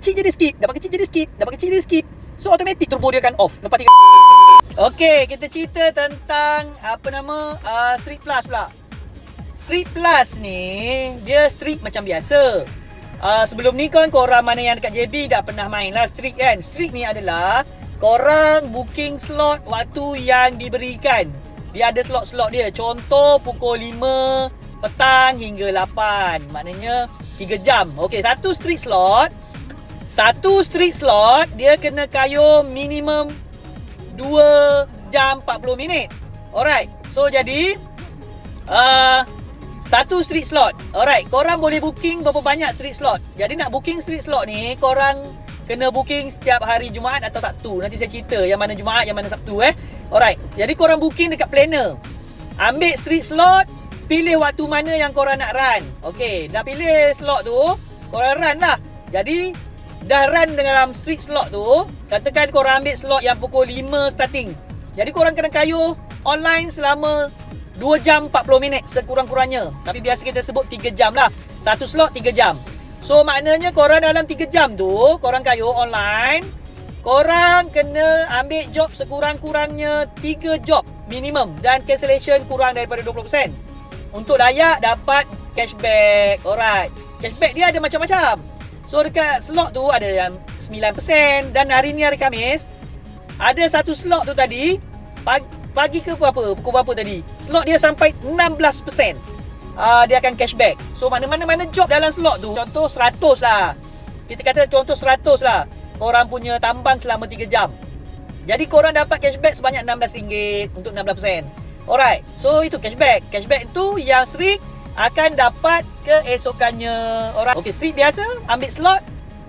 kecil je dia skip, dapat kecil je dia skip, dapat kecil je dia skip. So automatic turbo dia akan off lepas 3. Okey, kita cerita tentang Streak Plus pula. Streak Plus ni dia Streak macam biasa. Sebelum ni korang mana yang dekat JB dah pernah main lah Streak kan. Streak ni adalah korang booking slot waktu yang diberikan. Dia ada slot-slot dia. Contoh pukul 5 petang hingga 8. Maknanya 3 jam. Okey, satu streak slot dia kena kayuh minimum 2 jam 40 minit. Alright. So jadi satu streak slot. Alright, korang boleh booking berapa banyak streak slot. Jadi nak booking streak slot ni korang kena booking setiap hari Jumaat atau Sabtu. Nanti saya cerita yang mana Jumaat, yang mana Sabtu Alright. Jadi korang booking dekat planner. Ambil streak slot, pilih waktu mana yang korang nak run. Okey, dah pilih slot tu, korang run lah. Jadi dah run dalam streak slot tu, katakan korang ambil slot yang pukul 5 starting. Jadi korang kena kayuh online selama 2 jam 40 minit sekurang-kurangnya. Tapi biasa kita sebut 3 jam lah. Satu slot 3 jam. So maknanya korang dalam 3 jam tu, korang kayuh online, korang kena ambil job sekurang-kurangnya 3 job minimum. Dan cancellation kurang daripada 20%. Untuk layak dapat cashback. Alright. Cashback dia ada macam-macam. So dekat slot tu ada yang 9%. Dan hari ni hari Khamis, ada satu slot tu tadi pagi ke berapa? Pukul berapa tadi? Slot dia sampai 16%. Dia akan cashback. So mana-mana job dalam slot tu, contoh 100 lah. Kita kata contoh 100 lah. Korang punya tambang selama 3 jam. Jadi korang dapat cashback sebanyak RM16 untuk 16%. Alright. So itu cashback. Cashback tu yang streak akan dapat keesokannya. Alright. Okey, streak biasa ambil slot,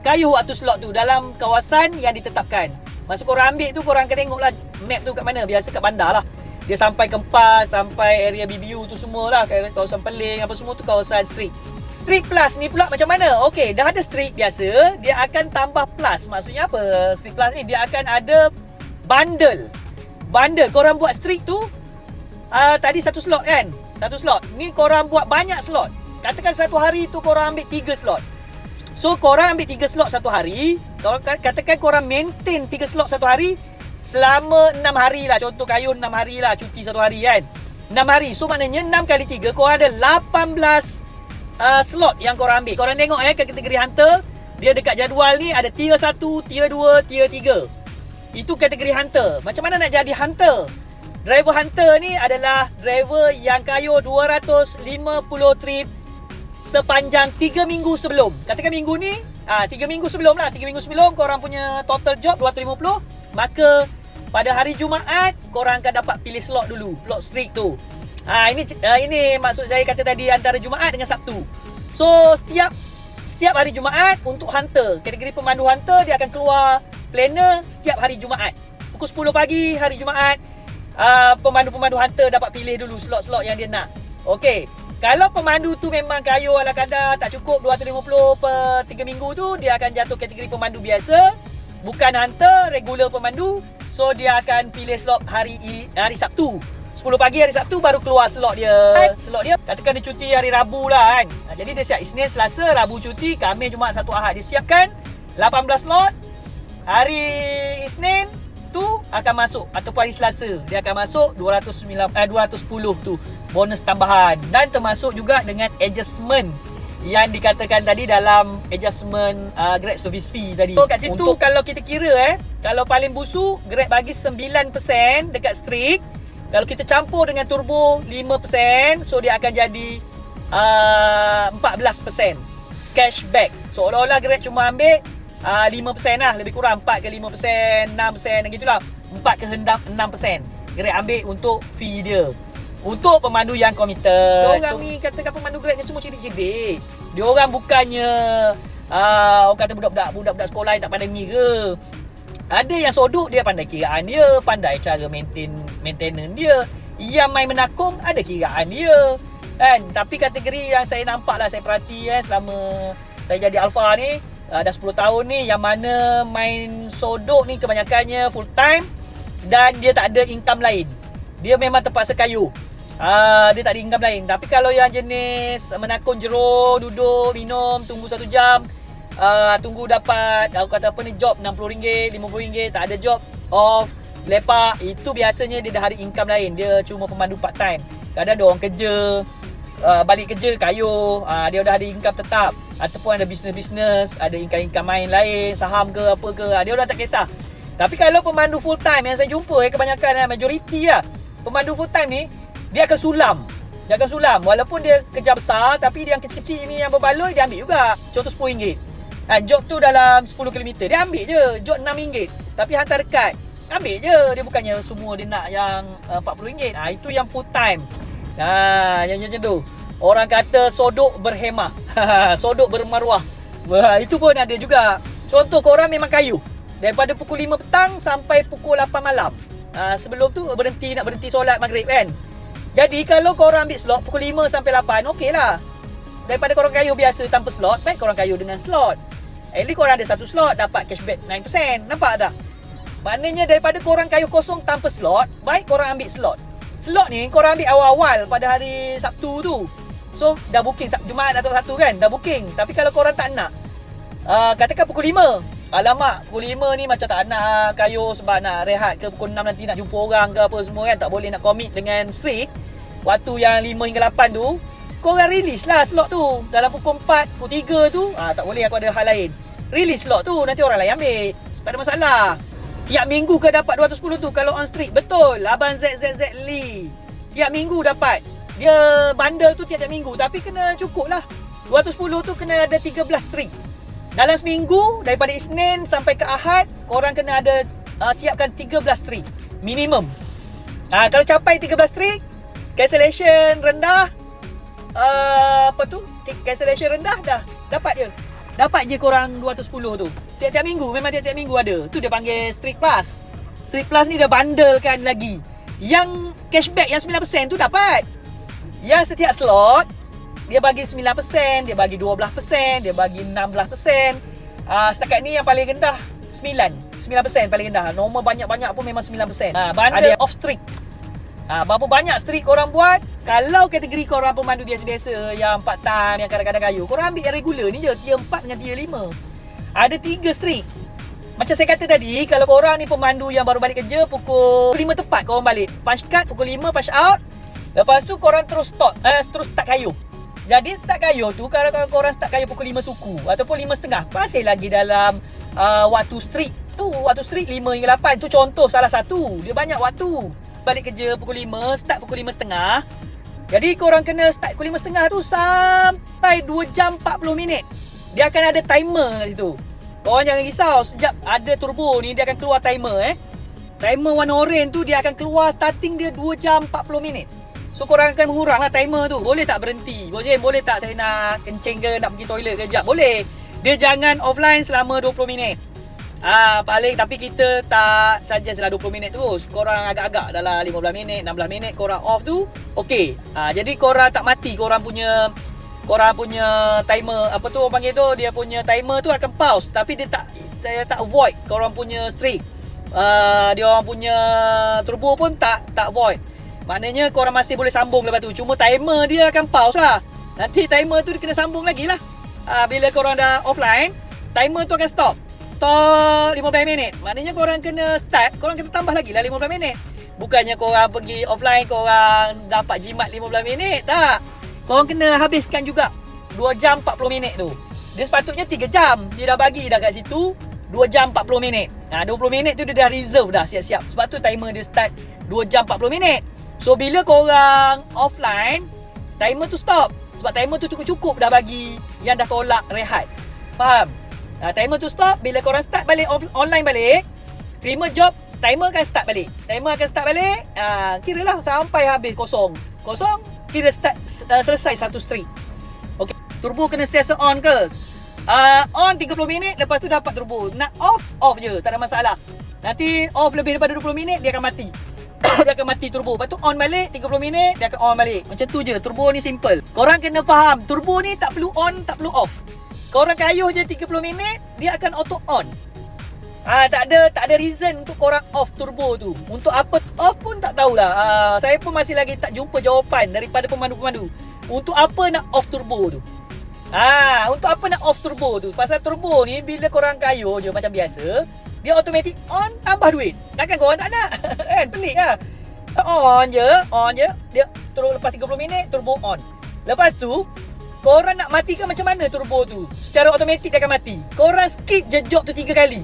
kayuh waktu slot tu dalam kawasan yang ditetapkan. Masa korang ambil tu, korang akan tengoklah map tu kat mana. Biasa kat bandar lah. Dia sampai Kempas, sampai area BBU tu semua lah. Kawasan Peling, apa semua tu kawasan streak. Streak Plus ni pula macam mana? Okey, dah ada streak biasa, dia akan tambah plus. Maksudnya apa streak plus ni? Dia akan ada bundle. Korang buat streak tu, tadi satu slot kan? Satu slot. Ni korang buat banyak slot. Katakan satu hari tu korang ambil 3 slot. So korang ambil 3 slot satu hari. Katakan korang maintain 3 slot satu hari selama 6 hari lah. Contoh kayuh 6 hari lah, cuti satu hari kan. 6 hari. So maknanya 6 kali 3 korang ada 18 slot yang korang ambil. Korang tengok kategori hunter, dia dekat jadual ni ada tier 1, tier 2, tier 3. Itu kategori hunter. Macam mana nak jadi hunter? Driver hunter ni adalah driver yang kayuh 250 trip sepanjang 3 minggu sebelum. Katakan minggu ni 3 minggu sebelum lah. 3 minggu sebelum korang punya total job 250. Maka pada hari Jumaat korang akan dapat pilih slot dulu, slot streak tu. Ini maksud saya kata tadi antara Jumaat dengan Sabtu. So setiap hari Jumaat untuk hunter, kategori pemandu hunter, dia akan keluar planner setiap hari Jumaat. Pukul 10 pagi hari Jumaat, pemandu-pemandu hunter dapat pilih dulu slot-slot yang dia nak. Okey. Kalau pemandu tu memang kayuh ala kadar tak cukup 250 per 3 minggu tu, dia akan jatuh kategori pemandu biasa, bukan hunter, regular pemandu. So dia akan pilih slot hari Sabtu. 10 pagi hari Sabtu baru keluar slot dia. Slot dia katakan dia cuti hari Rabu lah kan. Jadi dia siap Isnin, Selasa, Rabu cuti, Khamis, Jumaat, Sabtu, Ahad. Dia siapkan 18 slot. Hari Isnin tu akan masuk, ataupun hari Selasa dia akan masuk 210 tu bonus tambahan. Dan termasuk juga dengan adjustment yang dikatakan tadi dalam adjustment Grab service fee tadi. So kat situ kalau kita kira kalau paling busuk Grab bagi 9% dekat streak. Kalau kita campur dengan turbo 5%, so dia akan jadi 14% cashback. So seolah-olah Grab cuma ambil 5% lah, lebih kurang 4 ke 5%, 6% gitulah. 4 ke 6% Grab ambil untuk fee dia. Untuk pemandu yang committed. Diorang ni katakan pemandu Grab ni semua cerdik-cerdik. Diorang bukannya orang kata budak-budak sekolah yang tak pandai mengira. Ada yang sodok, dia pandai kiraan dia, pandai cara maintenance dia. Yang main menakung ada kiraan dia kan. Tapi kategori yang saya nampak lah, saya perhati selama saya jadi Alfa ni, dah 10 tahun ni, yang mana main sodok ni kebanyakannya full time dan dia tak ada income lain. Dia memang terpaksa kayuh. Dia tak ada income lain. Tapi kalau yang jenis menakung jerung, duduk, minum, tunggu 1 jam, tunggu dapat aku kata apa ni, job RM60, RM50, tak ada job, off, lepak. Itu biasanya dia dah ada income lain. Dia cuma pemandu part time. Kadang ada orang kerja, balik kerja kayuh, dia dah ada income tetap, ataupun ada bisnes-bisnes, ada income main lain, saham ke apa ke, dia dah tak kisah. Tapi kalau pemandu full time yang saya jumpa kebanyakan majoriti lah, pemandu full time ni dia akan sulam. Dia akan sulam walaupun dia kerja besar, tapi dia yang kecil-kecil ni yang berbaloi dia ambil juga. Contoh RM10. Job tu dalam 10 km dia ambil je. Job RM6 tapi hantar dekat, ambil je. Dia bukannya semua dia nak yang RM40. Itu yang full time. Yang macam tu. Orang kata sodok berhemah. Sodok bermaruah. Itu pun ada juga. Contoh korang memang kayuh daripada pukul 5 petang sampai pukul 8 malam. Sebelum tu nak berhenti solat maghrib kan. Jadi kalau korang ambil slot pukul 5 sampai 8, okey lah. Daripada korang kayuh biasa tanpa slot, baik korang kayuh dengan slot. At least korang ada satu slot, dapat cashback 9%. Nampak tak? Maknanya daripada korang kayuh kosong tanpa slot, baik korang ambil slot. Slot ni korang ambil awal-awal pada hari Sabtu tu. So dah booking Jumaat atau Sabtu kan, dah booking. Tapi kalau korang tak nak, katakan pukul 5, alamak pukul 5 ni macam tak nak kayuh sebab nak rehat ke, pukul 6 nanti nak jumpa orang ke apa semua kan, tak boleh nak commit dengan strict waktu yang 5 hingga 8 tu, korang release lah slot tu. Dalam pukul 4, pukul 3 tu, tak boleh, aku ada hal lain. Release slot tu, nanti orang lain ambil. Tak ada masalah. Tiap minggu ke dapat 210 tu kalau on street. Betul, Abang ZZZ Lee. Tiap minggu dapat. Dia bundle tu tiap-tiap minggu, tapi kena cukup lah. 210 tu kena ada 13 street. Dalam seminggu, daripada Isnin sampai ke Ahad, korang kena ada siapkan 13 street minimum. Kalau capai 13 street, cancellation rendah, cancellation rendah dah dapat je korang 210 tu. Tiap-tiap minggu, memang tiap-tiap minggu ada. Tu dia panggil Street Plus. Street Plus ni dia bundlekan lagi. Yang cashback yang 9% tu dapat. Yang setiap slot dia bagi 9%, dia bagi 12%, dia bagi 16%. Setakat ni yang paling rendah 9% paling rendah. Normal banyak-banyak pun memang 9%. Bundle off street. Berapa banyak street korang buat. Kalau kategori korang pemandu biasa-biasa, yang part time, yang kadang-kadang kayu, korang ambil yang regular ni je, tier 4 dengan tier 5. Ada 3 street. Macam saya kata tadi, kalau korang ni pemandu yang baru balik kerja, pukul 5 tepat korang balik, punch card, pukul 5 punch out. Lepas tu korang terus start kayu. Jadi start kayu tu, kalau korang start kayu pukul 5 suku ataupun 5.30, masih lagi dalam waktu street tu. Waktu street 5 hingga 8 tu contoh salah satu. Dia banyak waktu. Balik kerja pukul 5, start pukul 5.30. Jadi korang kena start pukul 5.30 tu sampai 2 jam 40 minit. Dia akan ada timer kat situ. Korang jangan risau, sejak ada turbo ni dia akan keluar timer Timer warna orange tu dia akan keluar, starting dia 2 jam 40 minit. So korang akan mengurang lah timer tu. Boleh tak berhenti? Boleh tak saya nak kencing ke, nak pergi toilet ke sekejap? Boleh. Dia jangan offline selama 20 minit. Paling, tapi kita tak suggest lah 20 minit terus. Korang agak-agak dalam 15 minit, 16 minit korang off tu, okey. Jadi korang tak mati korang punya timer, apa tu orang panggil tu, dia punya timer tu akan pause, tapi dia tak void korang punya streak. Dia orang punya turbo pun tak void. Maknanya korang masih boleh sambung lepas tu. Cuma timer dia akan pause lah. Nanti timer tu dia kena sambung lagi lah. Bila korang dah offline, timer tu akan stop 15 minit. Maknanya korang kena start, korang kena tambah lagi lah 15 minit. Bukannya korang pergi offline, korang dapat jimat 15 minit. Tak. Korang kena habiskan juga 2 jam 40 minit tu. Dia sepatutnya 3 jam. Dia dah bagi dah kat situ 2 jam 40 minit. 20 minit tu dia dah reserve dah, siap-siap. Sebab tu timer dia start 2 jam 40 minit. So bila korang offline, timer tu stop. Sebab timer tu cukup-cukup dah bagi yang dah tolak rehat. Faham? Timer tu stop. Bila korang start balik online balik, terima job, timer akan start balik. Kira lah sampai habis kosong, kira start, selesai satu streak. Okay. Turbo kena sentiasa on ke? On 30 minit, lepas tu dapat turbo. Nak off je, tak ada masalah. Nanti off lebih daripada 20 minit, dia akan mati. Dia akan mati turbo. Lepas tu on balik 30 minit, dia akan on balik. Macam tu je. Turbo ni simple. Korang kena faham, turbo ni tak perlu on, tak perlu off. Korang kayuh je 30 minit, dia akan auto on. Tak ada reason untuk korang off turbo tu. Untuk apa off pun tak tahulah. Saya pun masih lagi tak jumpa jawapan daripada pemandu-pemandu. Untuk apa nak off turbo tu? Untuk apa nak off turbo tu? Pasal turbo ni bila korang kayuh je macam biasa, dia automatic on tambah duit. Takkan korang tak nak? Kan pelik lah. On je, dia terus lepas 30 minit turbo on. Lepas tu korang nak matikan macam mana turbo tu? Secara automatik dia akan mati. Korang skip je jog tu 3 kali.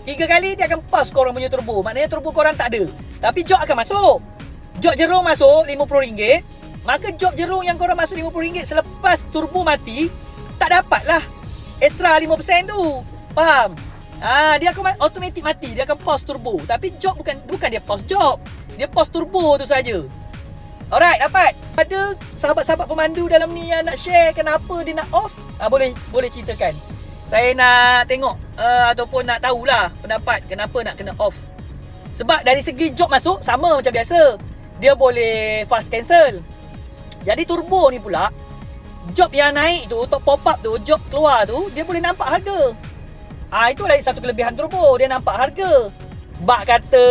3 kali dia akan pause korang punya turbo. Maknanya turbo korang tak ada. Tapi jog akan masuk. Jog jerung masuk RM50. Maka jog jerung yang korang masuk RM50 selepas turbo mati, tak dapat lah extra 5% tu. Faham? Dia akan automatik mati. Dia akan pause turbo. Tapi jog bukan dia pause jog. Dia pause turbo tu saja. Alright, dapat. Ada sahabat-sahabat pemandu dalam ni yang nak share kenapa dia nak off? Boleh ceritakan. Saya nak tengok ataupun nak tahulah pendapat kenapa nak kena off. Sebab dari segi job masuk sama macam biasa. Dia boleh fast cancel. Jadi turbo ni pula, job yang naik tu, pop up tu, job keluar tu, dia boleh nampak harga. Itu lagi satu kelebihan turbo, dia nampak harga. Bak kata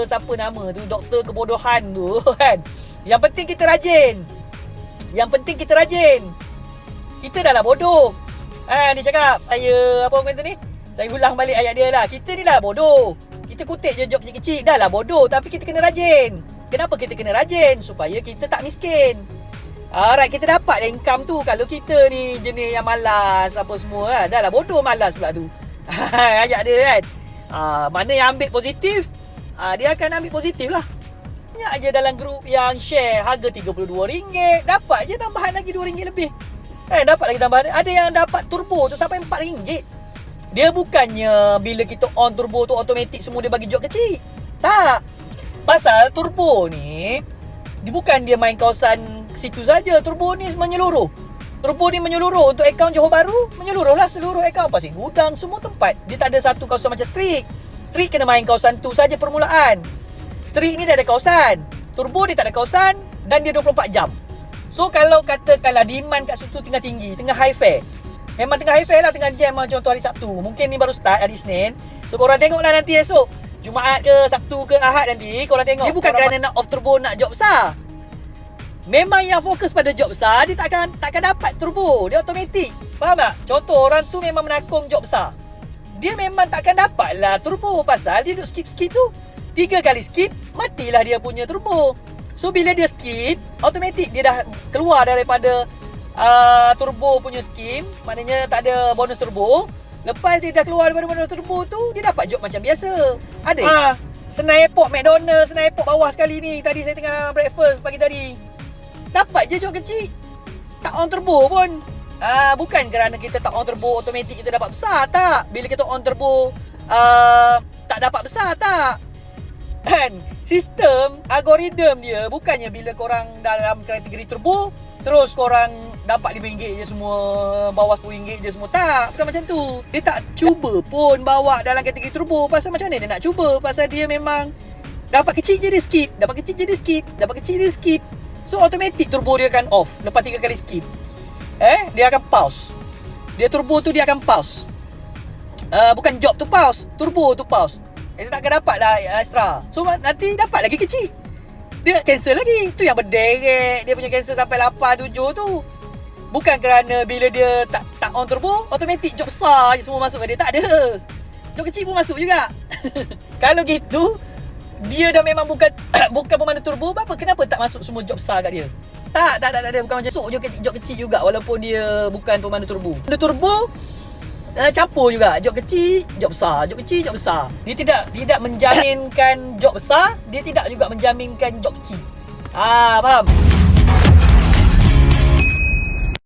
siapa nama tu, doktor kebodohan tu kan. Yang penting kita rajin. Kita dah lah bodoh. Dia cakap, apa orang kata ni? Saya ulang balik ayat dia lah. Kita ni dah bodoh. Kita kutip je job kecil-kecil. Dah lah bodoh. Tapi kita kena rajin. Kenapa kita kena rajin? Supaya kita tak miskin. Alright, kita dapat income tu. Kalau kita ni jenis yang malas apa semua lah. Dah lah bodoh malas pula tu. Ayat dia kan. Mana yang ambil positif, dia akan ambil positif lah. Banyak je dalam grup yang share harga RM32, dapat je tambahan lagi RM2 lebih. Dapat lagi tambahan. Ada yang dapat turbo tu sampai RM4. Dia bukannya bila kita on turbo tu automatik semua dia bagi job kecil. Tak. Pasal turbo ni, dia bukan dia main kawasan situ saja. Turbo ni menyeluruh. Turbo ni menyeluruh. Untuk akaun Johor Bahru, menyeluruh lah seluruh akaun Pasir Gudang, semua tempat. Dia tak ada satu kawasan macam Street. Street kena main kawasan tu saja permulaan. Street ni dah ada kawasan. Turbo dia tak ada kawasan dan dia 24 jam. So kalau katakanlah demand kat situ tengah tinggi, tengah high fare. Memang tengah high fare lah, tengah jam macam contoh hari Sabtu. Mungkin ni baru start hari Isnin. So korang tengoklah nanti esok. Jumaat ke Sabtu ke Ahad nanti korang tengok. Dia bukan kerana nak off turbo nak job besar. Memang yang fokus pada job besar, dia takkan dapat turbo. Dia automatik. Faham tak? Contoh orang tu memang menakung job besar. Dia memang takkan dapat lah turbo. Pasal dia duduk skip tu. 3 kali skip, matilah dia punya turbo. So bila dia skip, automatik dia dah keluar daripada turbo punya scheme. Maknanya tak ada bonus turbo. Lepas dia dah keluar daripada bonus turbo tu, dia dapat job macam biasa. Ada Senai Airport, McDonald's, Senai Airport bawah sekali ni. Tadi saya tengah breakfast pagi tadi. Dapat je job kecil. Tak on turbo pun. Bukan kerana kita tak on turbo automatik kita dapat besar. Tak. Bila kita on turbo tak dapat besar. Tak. Kan? Sistem algoritma dia bukannya bila korang dalam kategori turbo terus korang dapat RM5 je semua, bawah RM10 je semua. Tak, bukan macam tu. Dia tak cuba pun bawa dalam kategori turbo. Pasal macam mana dia nak cuba? Pasal dia memang dapat kecil je dia skip, dapat kecil je dia skip, dapat kecil dia skip. So automatic turbo dia akan off lepas 3 kali skip. Dia akan pause. Dia turbo tu dia akan pause. Bukan job tu pause, turbo tu pause. Dia tak akan dapat lah extra. So nanti dapat lagi kecil. Dia cancel lagi. Tu yang berderet. Dia punya cancel sampai 8, 7 tu. Bukan kerana bila dia tak on turbo, automatik job besar je semua masuk ke dia. Tak ada. Job kecil pun masuk juga. Kalau gitu, dia dah memang bukan pemandu turbo, kenapa tak masuk semua job besar kat dia? Tak ada. Bukan macam tu. Job kecil juga walaupun dia bukan pemandu turbo. Pemandu turbo campur juga. Job kecil, job besar. Job kecil, job besar. Dia tidak menjaminkan job besar. Dia tidak juga menjaminkan job kecil. Faham?